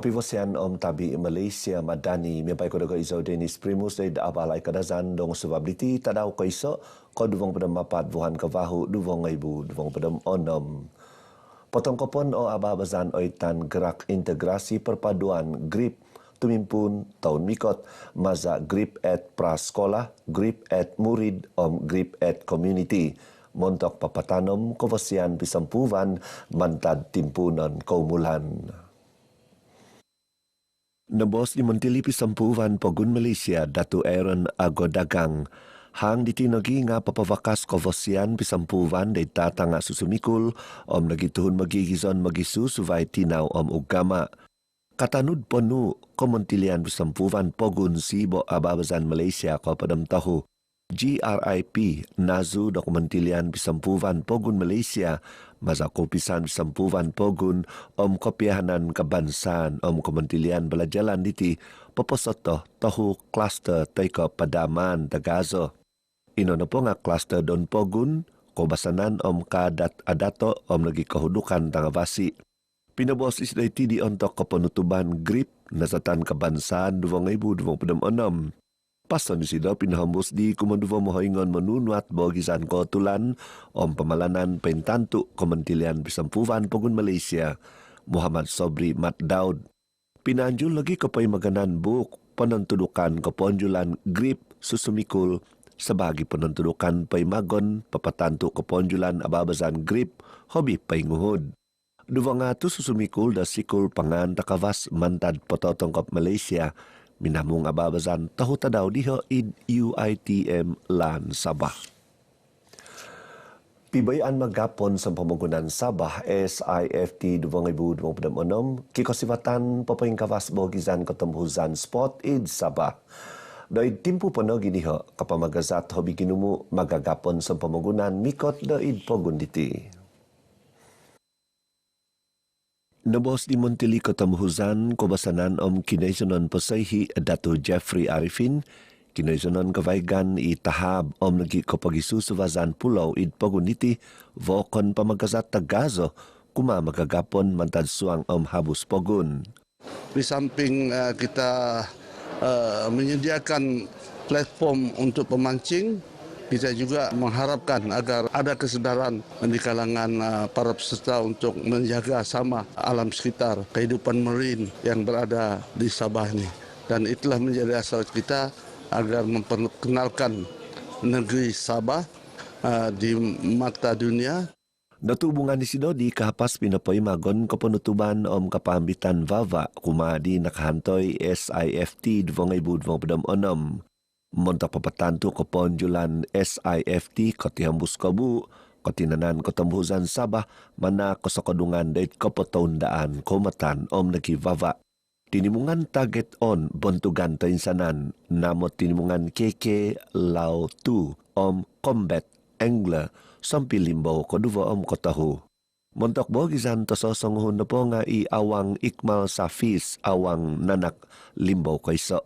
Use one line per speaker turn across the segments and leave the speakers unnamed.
Kapivosian Om Tabi Malaysia Madani miampai ko daga iso Dennis Primus dari abalai kadazan dong subabliti tadaw ko iso ko duvong padam mapat vuhan kavahu duvong ibu duvong padam onom. Potong kopon o ababazan oitan gerak integrasi perpaduan GRIP tumimpun tahun mikot maza GRIP at prasekolah, GRIP at murid om GRIP at community. Montok papatanom kovasian pisampuvan mantad timpunan kaumulan. Nebos di Mentili Pisampuvan Pogun Malaysia Datu Aaron Agodagang hang ditinogi nga papavakas kovosian Pisampuvan day tatanga susumikul om nagituhun magigizon magisu suvay tinaw om ugama. Katanud ponu Komentilian Pisampuvan Pogun Sibo Ababazan Malaysia ko padam tahu. GRIP Nazu Dokumentilian Pisampuvan Pogun Malaysia Mazakopisan Pisampuvan Pogun Om Kopiahanan Kebansaan Om Kementilian Belajalan Diti Poposoto Tohu Cluster Taiko Padaman Tagazo Inono po nga Cluster Don Pogun Kobasanan Om Kadat Adato Om Lagi Kehudukan Tangavasi Pinabos isdaiti di ontok kepenutuban GRIP Nasatan Kebansaan 2026 Pason di sida pinahambus di kumanduwa mohoingon menunwat bogisan kotulan om pemalanan pentantu Kementerian Pisampuvan Pogun Malaysia Muhammad Sobri Mat Daud. Pinanjul lagi kepai maganan buk penentudukan keponjulan GRIP susumikul sebagai penentudukan paimagon pepatantu keponjulan ababazan GRIP hobi painguhud. Duwangatu susumikul da sikul pangan takavas mantad pototongkop Malaysia minamung ababazan tahu tadaw diho id UITM lan Sabah. Pibayan magapon sa pamagunan Sabah SIFT 2026 kikosivatan papaingkawas bogizan ketemhuzan spot id Sabah. Doid timpu pono giniho kapamagazat hobi ginumu magagapon sa pamagunan mikot doid pogunditi. Nebos di Mentili Ketemhuzan Kobasanan Om Kinaisanon Pasaihi Datu Jeffrey Arifin Kinaisanon Kavaigan i Tahab Om Nagi Kopagisu Suvazan Pulau id Poguniti Vokon Pamagazat Tagazo Kuma magagapon mantad suang Om Habus Pogun.
Di samping kita menyediakan platform untuk pemancing, kita juga mengharapkan agar ada kesedaran di kalangan para peserta untuk menjaga sama alam sekitar, kehidupan marine yang berada di Sabah ini. Dan itulah menjadi asal kita agar memperkenalkan negeri Sabah di mata dunia.
Natubungan di sido di kahapas pinapoy magon kepenutuban om kapambitan Vava kumadi nakahantoy SIFT 2026. Montak papatantu keponjulan SIFT kotihambus kabu, kotinanan ketemhuzan Sabah, mana kosokodungan dait kepotondaan komatan om nagi Vava. Tinimungan target on bontugan tainsanan, namot tinimungan keke lau tu om combat angler, sampi limbaw koduwa om kotahu. Montak bogizan tososonghun na po nga i awang Ikmal Safis awang nanak limbaw kaiso.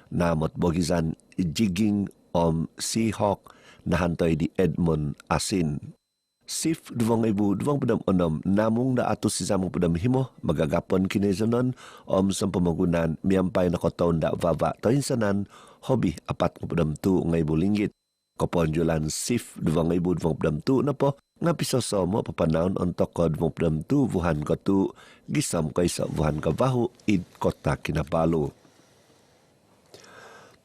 Namot bogizan jigging om Seahawk nahantoy di Edmond Asin. SIF 2026 namong na ato si samong padamhimo magagapon kinezanon om sa pamagunan miyampay na kotaon da Vava toinsanan hobi 42 ngay bulinggit. Koponjulan SIF 2022 na po nga pisosomo papanahon ontok ko 2022 vuhan ko tu gisam kay sa vuhan kavahu id kota Kinabalu.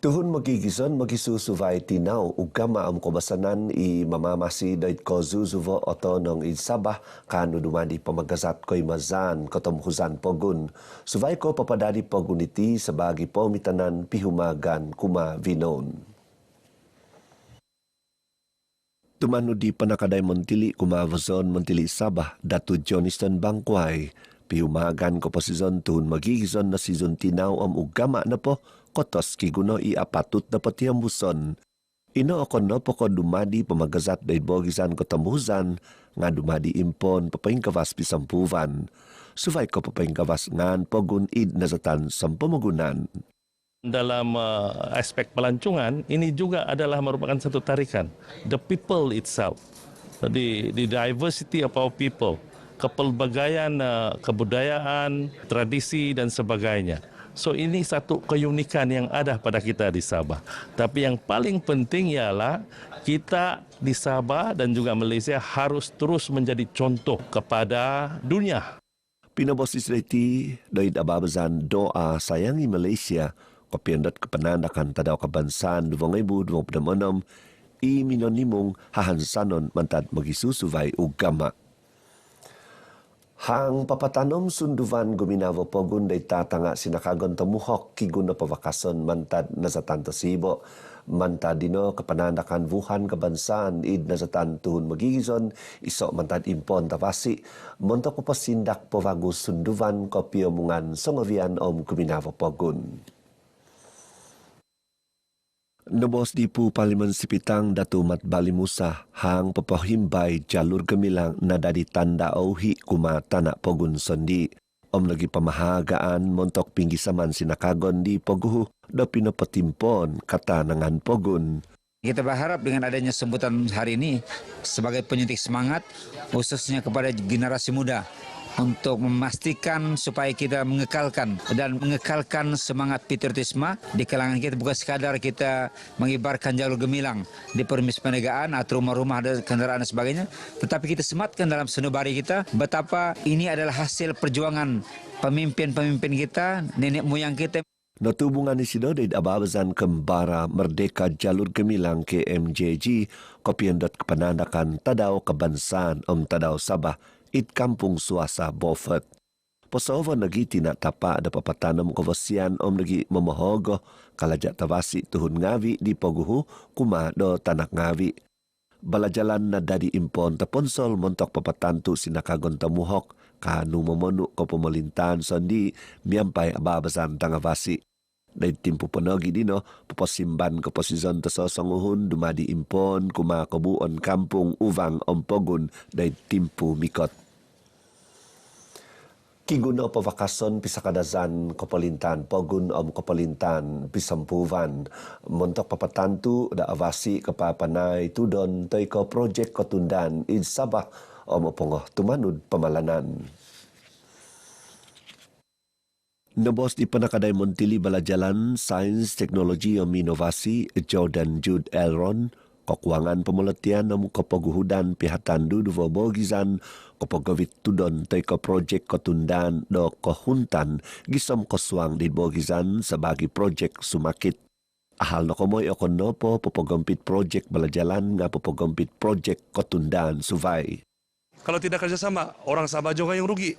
Tuhun magigizon magisusuvay tinaw ugama ang kobasanan i mamamasi dait ko zuzuvo oto nong id Sabah kano dumadi pamagazat ko'y mazan kotomhuzan pogun. Suvay ko papadadi poguniti sa bagi pomitanan pihumagan kuma vinon. Tumano di panakaday Mentili kumavazon Mentili Sabah Datu Johnston Bangkway pihumagan ko pa season tuhun magigizon na season tinaw ang ugama na po kotos kiguno i apatut na patiambuson. Ino ako no po ko dumadi pamagazat day bogisan ko tamuzan nga dumadi impon papaingkawas Pisampuvan. Suvay ko papaingkawas ngan pogun id nazatan sampamagunan.
Dalam aspek pelancongan ini juga adalah merupakan satu tarikan. The people itself, the diversity of our people. kepelbagaian kebudayaan, tradisi dan sebagainya. So ini satu keunikan yang ada pada kita di Sabah. Tapi yang paling penting ialah kita di Sabah dan juga Malaysia harus terus menjadi contoh kepada dunia.
Pinabos Israeli dari ababazan doa sayangi Malaysia kopiandot kepenandakan tadaw kebansaan 2026 minonimong hahansanon mantad magisusuvay ugama. Hang papatanom sunduvan guminawa pogun day tatanga sinakagon tamuhok kiguna pavakason mantad nasatan tasibo. Mantad dino kepenandakan wuhan kebansaan id nasatan tuhun magigizon isok mantad impon tavasi. Montok papasindak pavagus sunduvan kopiomungan songovian guminawa pogun. Nabos di Pu Parlimen Sipitang Datu Mat Bali Musa hang papahimbay jalur gemilang na dari tanda auhi kuma tanak pogun sondi. Lagi pamahagaan montok pinggisaman sinakagon di poguhu do pinapatimpon kata nangan pogun.
Kita berharap dengan adanya sebutan hari ini sebagai penyuntik semangat khususnya kepada generasi muda untuk memastikan supaya kita mengekalkan semangat patriotisme di kalangan kita, bukan sekadar kita mengibarkan jalur gemilang di permis perniagaan atau rumah-rumah dan kendaraan dan sebagainya, tetapi kita sematkan dalam sanubari kita betapa ini adalah hasil perjuangan pemimpin-pemimpin kita, nenek moyang kita.
Natubungan ni sido di ababazan kembara Merdeka Jalur Gemilang KMJG kopiandot kepenandakan tadaw kebansaan tadaw Sabah it kampung suasa Beaufort. Posovo nagi tinatapa ada papatanam kawasian nagi mamahogo kalajat tawasi tuhun ngawi di poguhu kuma do tanak ngawi. Balajalan na dari impon taponsol montok papatantu sinakagon tamuhok kanu momonu ko pemerintahan sondi miampai ababasan tangavasi. Dari timpu penogi dino papasimban ke posizon tasosonguhun dumadi impon kuma kebuon kampung uvang ompogun dari timpu mikot. Kiguno pavakason pisakadazan kopolintan pogun kopolintan pisampuvan montok papatantu da avasi kepapanay tudon toy ko projek kotundan id Sabah opongoh tumanud pamalanan. Nabos di Panakaday Montili Balajalan Sains Teknologi Inovasi Jordan Jude Elron Kokwangan pemulatian ng kapaguhudan pihatan duduvo bogizan kapagawit tudon tay ka project kotundan do kohuntan gisom koswang di bogizan sa bagi project sumakit. Ahal na komoy okonopo papagampit project balajalan nga papagampit project kotundan suvay.
Kalau tidak kerjasama, orang Sabah juga yang rugi.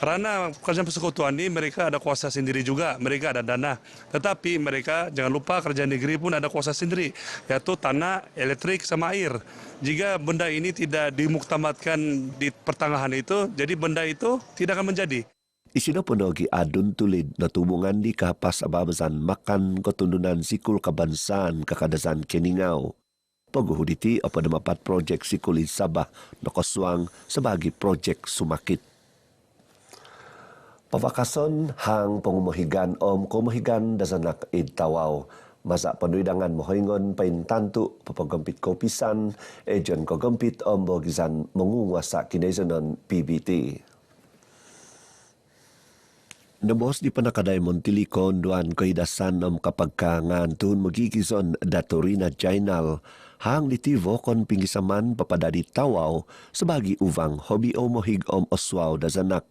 Karena kerajaan persekutuan ini mereka ada kuasa sendiri juga, mereka ada dana. Tetapi mereka jangan lupa kerajaan negeri pun ada kuasa sendiri, yaitu tanah, elektrik, sama air. Jika benda ini tidak dimuktamadkan di pertengahan itu, jadi benda itu tidak akan menjadi.
Isino ponogi adun tulid na tubungan di kapas ababasan makan kotundunan sikul kabansaan kakadasan keningaw. Paguhuditi apa damapat projek sikuli Sabah na koswang sebagai projek sumakit. Pavakason hang pangumuhigan kumuhigan dasanak idtawaw. Masa panuidangan mohoingon paintantu papagampit ko pisan ejon kogampit bogizan mengungwasa kinaisanon PBT. Nabos di Panakaday Montilikon duan kahidasan kapagkangan tuhun magigizon datorina jainal hang ditivo kon pingisaman papadadi tawaw sebagai uvang hobi mohig oswaw dazanak.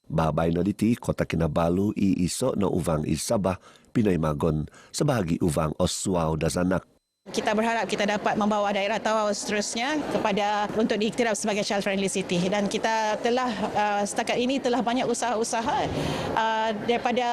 Babay na diti kota Kinabalu iiso na uvang Sabah pinaymagon sebagai uvang oswaw dazanak.
Kita berharap kita dapat membawa daerah Tawau seterusnya kepada untuk diiktiraf sebagai child friendly city dan kita telah setakat ini telah banyak usaha-usaha daripada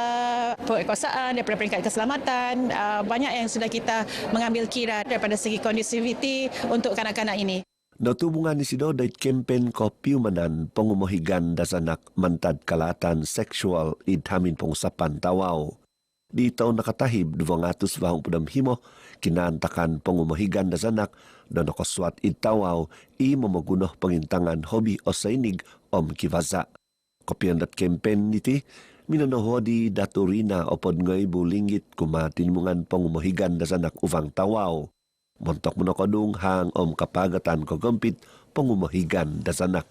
perkuasaan, daripada peringkat keselamatan, banyak yang sudah kita mengambil kira daripada segi kondusiviti untuk kanak-kanak ini.
Natubungan ni sido dait kempen ko piumanan pangumuhigan dasanak mantad kalatan sexual idhamin pengusapan Tawau. Di taon nakatahib 225 himo kinantakan pangumuhigan dasanak na nakaswat idtawaw mamagunoh pangintangan hobi o sainig kivaza. Kopyandat kempen niti minanohodi daturina o podngay bulingit kumatinmungan pangumuhigan dasanak uvang tawaw. Montok monokodung hang kapagatan kogampit pangumuhigan dasanak.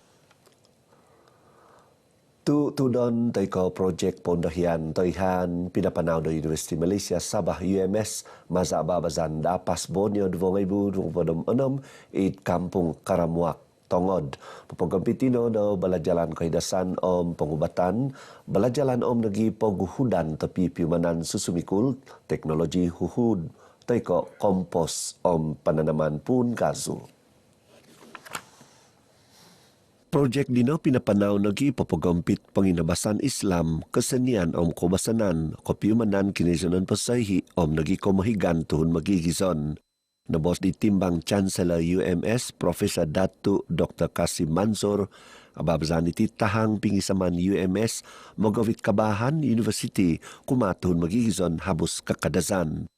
Tu tudon tayo projek pondahian toihan pinapanaw do University Malaysia Sabah UMS maza babazan dapas Borneo 2026 it kampung Karamuak Tongod. Papagampitino do balajalan kahidasan om pengubatan, balajalan om nagi poguhudan tepi piumanan susumikul, teknologi huhud, tayo kompos om pananaman pun kazu. Projek dino pinapanaw nagi papagampit panginabasan Islam, kesenian om kubasanan, kopiumanan kinisanan pasayhi om nagi komahigan tuhun magigizon. Nabos di timbang Chancellor UMS Profesor Datuk Dr. Kasim Mansur, ababzan iti tahang pingisaman UMS magawit kabahan University kumatuhun magigizon habus kakadazan.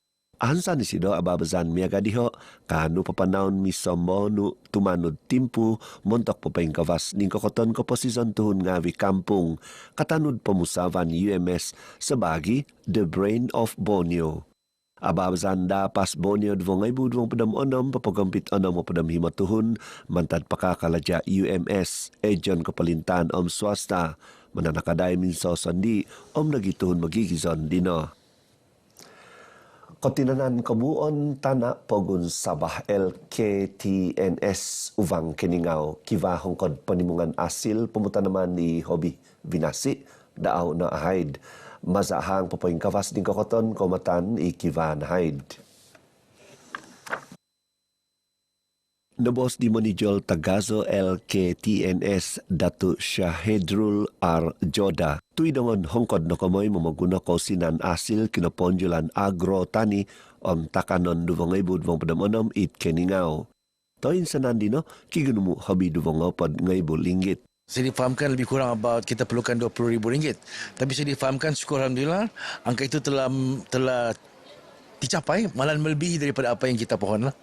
Ahansan ni sido ababazan miyaga diho, kanu papanaon misombo nu tumanud timpu, montok papaing kawas ning kokoton ko posisyon tuhun ngawi kampung, katanud pemusavan UMS sebagi The Brain of Borneo. Ababazan dapas Borneo 2026 papagampit anam padam himatuhun, mantad pakakalaja UMS, ejon kepelintahan om swasta, mananakaday minso sandi om nagituhun magigizon dino. Kotinanan kebuon tanak pogun Sabah LKTNS Uvang Keningaw kiva hongkod penimungan asil pemutanaman di hobi binasi daaw na ahaid mazahang papoing kawas ding kokoton komatan ikiva na ahaid. Nabos di Monijol Tagazo LKTNS Datu Syahedrul R. Joda. Tuidongon hongkod na kamoy mamaguna ko sinan asil kinaponjulan agro tani om takanon 2026 it keningaw. Toin sanandino kigunumu hobi 20 linggit.
Saya difahamkan lebih kurang about kita perlukan RM20,000. Tapi saya difahamkan syukur Alhamdulillah angka itu telah dicapai malah melebihi daripada apa yang kita pohonlah.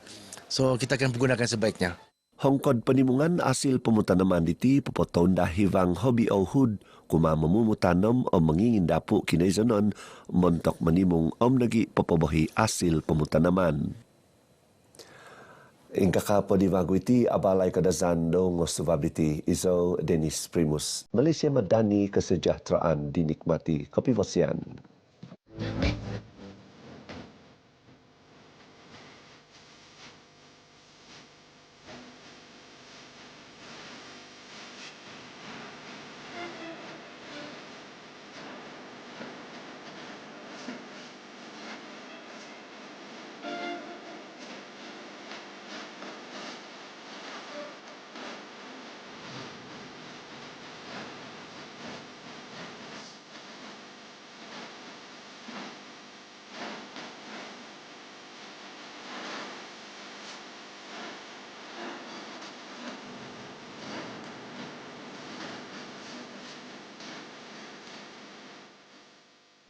So kita akan menggunakan sebaiknya.
Hongkod penimungan asil pemutanaman diti pepotonda hivang hobi auhud kuma memumutanom om mengingin dapuk kinaizonon montok menimung om nagi pepobohi asil pemutanaman. Ingka ka podivaguiti abalai kadazan do ngosuvabiti izo Dennis Primus. Malaysia Madani kesejahteraan dinikmati kopi vosian.